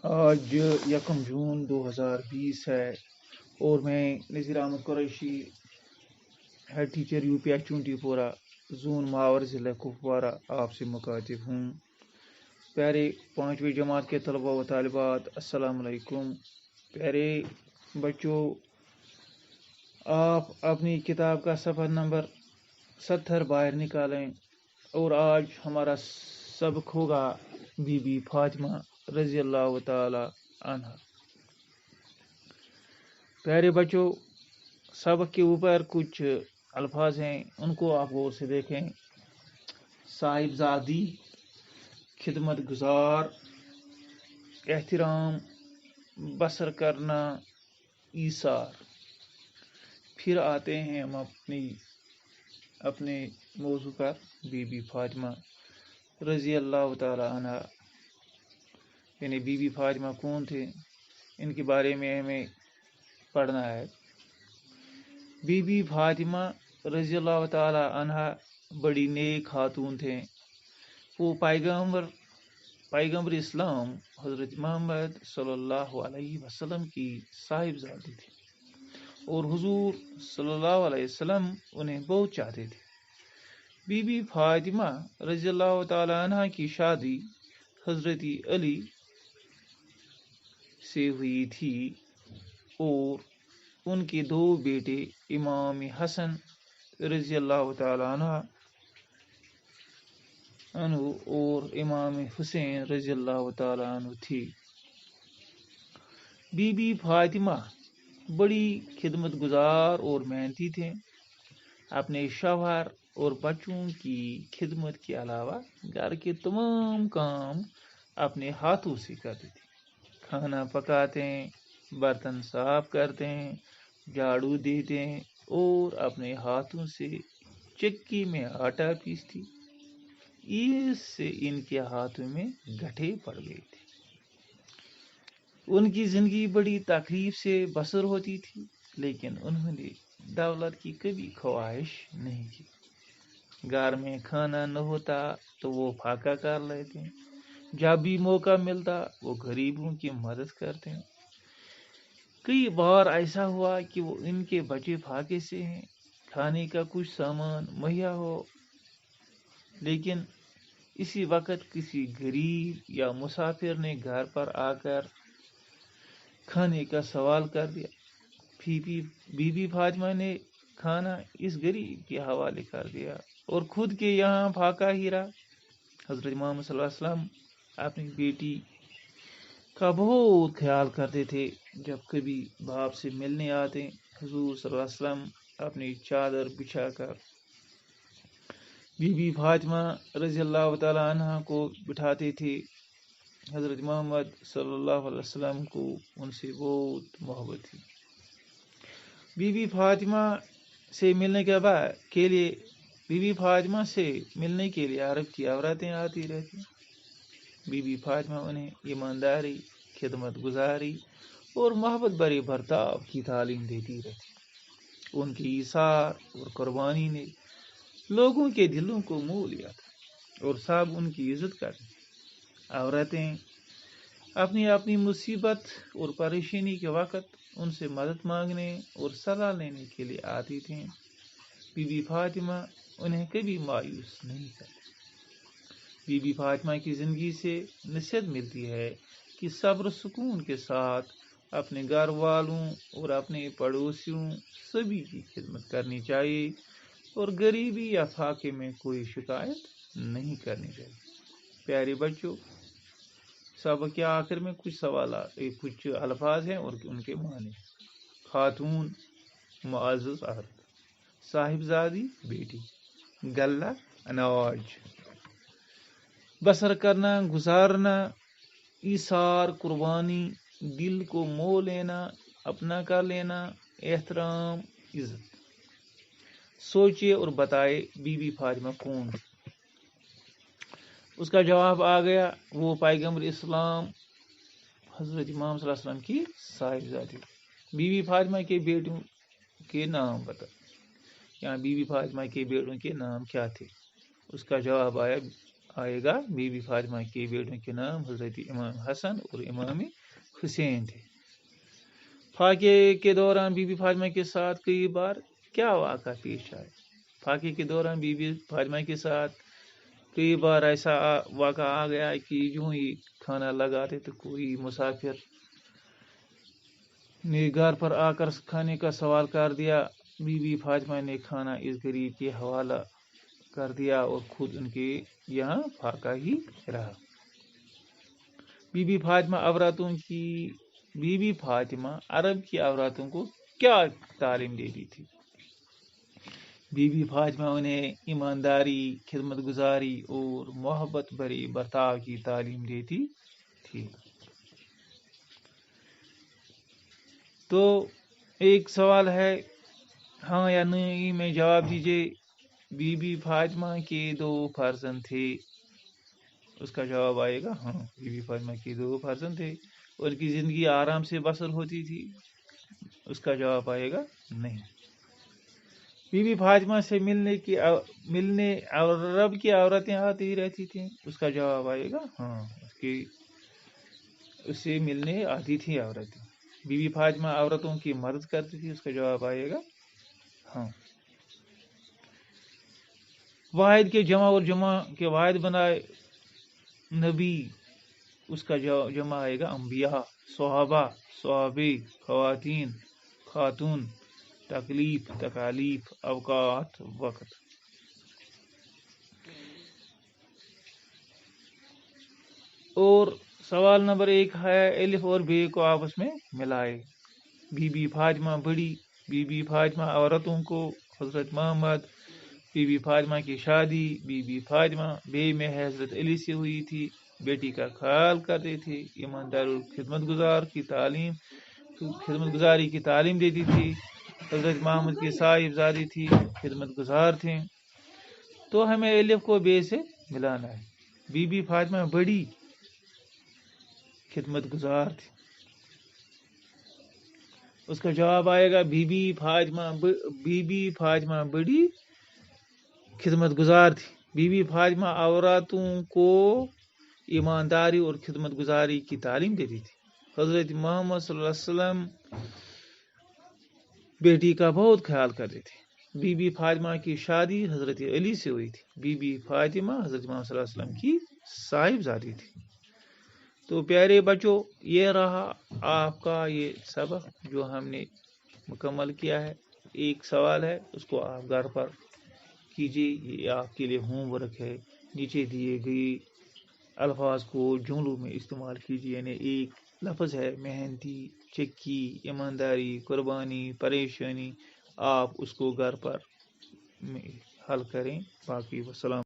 آج 1 جون 2020 ہے اور میں Nazir Ahmed Qureshi head teacher UPH Chontipora zone Mawar ضلع کپوارہ آپ سے مخاطب ہوں۔ پیارے 5ویں جماعت کے طلباء و طالبات السلام علیکم۔ پیارے بچوں، آپ اپنی کتاب کا صفحہ نمبر 70 باہر نکالیں اور آج ہمارا سبق ہوگا بی بی فاطمہ رضی اللہ تعالی عنہ۔ پیارے بچوں، سبق کے اوپر کچھ الفاظ ہیں، ان کو آپ غور سے دیکھیں۔ صاحبزادی، خدمت گزار، احترام، بسر کرنا، ایثار۔ پھر آتے ہیں ہم اپنے موضوع پر، بی بی فاطمہ رضی اللہ تعالی عنہ، یعنی بی بی فاطمہ کون تھے، ان کے بارے میں ہمیں پڑھنا ہے۔ بی بی فاطمہ رضی اللہ تعالی عنہ بڑی نیک خاتون تھے۔ وہ پیغمبر اسلام حضرت محمد صلی اللہ علیہ وسلم کی صاحبزادی تھی اور حضور صلی اللہ علیہ وسلم انہیں بہت چاہتے تھے۔ بی بی فاطمہ رضی اللہ تعالی عنہ کی شادی حضرت علی سے ہوئی تھی اور ان کے 2 بیٹے امام حسن رضی اللہ تعالی عنہ اور امام حسین رضی اللہ تعالی عنہ تھی۔ بی بی فاطمہ بڑی خدمت گزار اور محنتی تھے۔ اپنے شوہر اور بچوں کی خدمت کے علاوہ گھر کے تمام کام اپنے ہاتھوں سے کرتی تھی۔ کھانا پکاتے ہیں، برتن صاف کرتے ہیں، جھاڑو دیتے ہیں اور اپنے ہاتھوں سے چکی میں آٹا پیستی۔ اس سے ان کے ہاتھوں میں گٹھے پڑ گئے تھے۔ ان کی زندگی بڑی تکلیف سے بسر ہوتی تھی، لیکن انہوں نے دولت کی کبھی خواہش نہیں کی۔ گھر میں کھانا نہ ہوتا تو وہ پھاکا کر لیتے ہیں، جب بھی موقع ملتا وہ غریبوں کی مدد کرتے ہیں۔ کئی بار ایسا ہوا کہ وہ ان کے بچے پھاکے سے ہیں، کھانے کا کچھ سامان مہیا ہو، لیکن اسی وقت کسی غریب یا مسافر نے گھر پر آ کر کھانے کا سوال کر دیا۔ بی بی فاطمہ نے کھانا اس غریب کے حوالے کر دیا اور خود کے یہاں پھاکا ہی رہا۔ حضرت محمد صلی اللہ علیہ وسلم اپنی بیٹی کا بہت خیال کرتے تھے۔ جب کبھی باپ سے ملنے آتے، حضور صلی اللہ علیہ وسلم اپنی چادر بچھا کر بی بی فاطمہ رضی اللہ تعالی عنہ کو بٹھاتے تھے۔ حضرت محمد صلی اللہ علیہ وسلم کو ان سے بہت محبت تھی۔ بی بی فاطمہ سے ملنے کے لیے عرب کی عورتیں آتی رہتی۔ بی بی فاطمہ انہیں ایمانداری، خدمت گزاری اور محبت بھرے برتاؤ کی تعلیم دیتی رہتی۔ ان کی ایثار اور قربانی نے لوگوں کے دلوں کو مو لیا تھا اور سب ان کی عزت کرتے تھے۔ عورتیں اپنی مصیبت اور پریشانی کے وقت ان سے مدد مانگنے اور صلاح لینے کے لیے آتی تھیں۔ بی بی فاطمہ انہیں کبھی مایوس نہیں کرتی۔ بی بی فاطمہ کی زندگی سے نصیحت ملتی ہے کہ صبر سکون کے ساتھ اپنے گھر والوں اور اپنے پڑوسیوں سبھی کی خدمت کرنی چاہیے اور غریبی یا فاقے میں کوئی شکایت نہیں کرنی چاہیے۔ پیارے بچوں، سبق کے آخر میں کچھ الفاظ ہیں اور ان کے معنی۔ خاتون، معزز عورت، صاحبزادی بیٹی، غلہ اناج، بسر کرنا گزارنا، ایثار قربانی، دل کو مو لینا، اپنا کر لینا، احترام عزت۔ سوچئے اور بتائے بی بی فاطمہ کون تھی؟ اس کا جواب آ گیا، وہ پیغمبر اسلام حضرت محمد صلی اللہ علیہ وسلم کی صاحبزادی۔ بی بی فاطمہ کے بیٹوں کے نام بتا، یہاں بی بی فاطمہ کے بیٹوں کے نام کیا تھے؟ اس کا جواب آیا آئے گا بی بی فاطمہ کے بیٹوں کے نام حضرت امام حسن اور امام حسین تھے۔ فاقے کے دوران بی بی فاطمہ کے ساتھ کئی بار کیا واقعہ پیش آئے؟ فاقے کے دوران بی بی فاطمہ کے ساتھ کئی بار ایسا واقعہ آ گیا کہ جو ہی کھانا لگاتے تو کوئی مسافر نے گھر پر آ کر کھانے کا سوال کر دیا، بی بی فاطمہ نے کھانا اس غریب کے حوالہ کر دیا اور خود ان کے یہاں فاقہ ہی رہا۔ بی بی فاطمہ عرب کی عورتوں کو کیا تعلیم دیتی تھی؟ بی بی فاطمہ انہیں ایمانداری، خدمت گزاری اور محبت بھری برتاؤ کی تعلیم دیتی تھی۔ تو ایک سوال ہے، ہاں یا نہیں میں جواب دیجیے۔ بی بی فاطمہ کے 2 فرزند تھے، اس کا جواب آئے گا ہاں، بی بی فاطمہ کے 2 فرزند تھے، ان کی زندگی آرام سے بسر ہوتی تھی، اس کا جواب آئے گا نہیں۔ بی بی فاطمہ سے ملنے عرب کی عورتیں آتی رہتی تھیں، اس کا جواب آئے گا ہاں، اس سے ملنے آتی تھی عورتیں۔ بی بی فاطمہ عورتوں کی مدد کرتی تھی، اس کا جواب آئے گا ہاں۔ واحد کے جمع اور جمع کے واحد بنائے نبی، اس کا جمع آئے گا انبیاء، صحابہ، صحابی، خواتین، خاتون، تکلیف، تکالیف، اوقات، وقت۔ اور سوال نمبر 1 ہے، الف اور بے کو آپس میں ملائے۔ بی بی فاطمہ بڑی، بی بی فاطمہ عورتوں کو، حضرت محمد، بی بی فاطمہ کی شادی، بی بی فاطمہ بے میں حضرت علی سے ہوئی تھی، بیٹی کا خیال کرتے تھے، ایماندار اور خدمت گزاری کی تعلیم دیتی تھی، حضرت محمد کی صاحبزادی تھی، خدمت گزار تھیں۔ تو ہمیں الف کو بے سے ملانا ہے۔ بی بی فاطمہ بڑی خدمت گزار تھی، اس کا جواب آئے گا بی بی فاطمہ بڑی خدمت گزار تھی۔ بی بی فاطمہ عورتوں کو ایمانداری اور خدمت گزاری کی تعلیم دیتی تھی۔ حضرت محمد صلی اللہ علیہ وسلم بیٹی کا بہت خیال کرتے تھے۔ بی بی فاطمہ کی شادی حضرت علی سے ہوئی تھی۔ بی بی فاطمہ حضرت محمد صلی اللہ علیہ وسلم کی صاحبزادی تھی۔ تو پیارے بچوں، یہ رہا آپ کا یہ سبق جو ہم نے مکمل کیا ہے۔ ایک سوال ہے، اس کو آپ گھر پر کیجیے، یہ آپ کے لیے ہوم ورک ہے۔ نیچے دیے گئے الفاظ کو جملوں میں استعمال کیجیے، یعنی ایک لفظ ہے محنتی، چکی، ایمانداری، قربانی، پریشانی، آپ اس کو گھر پر حل کریں۔ باقی وسلام۔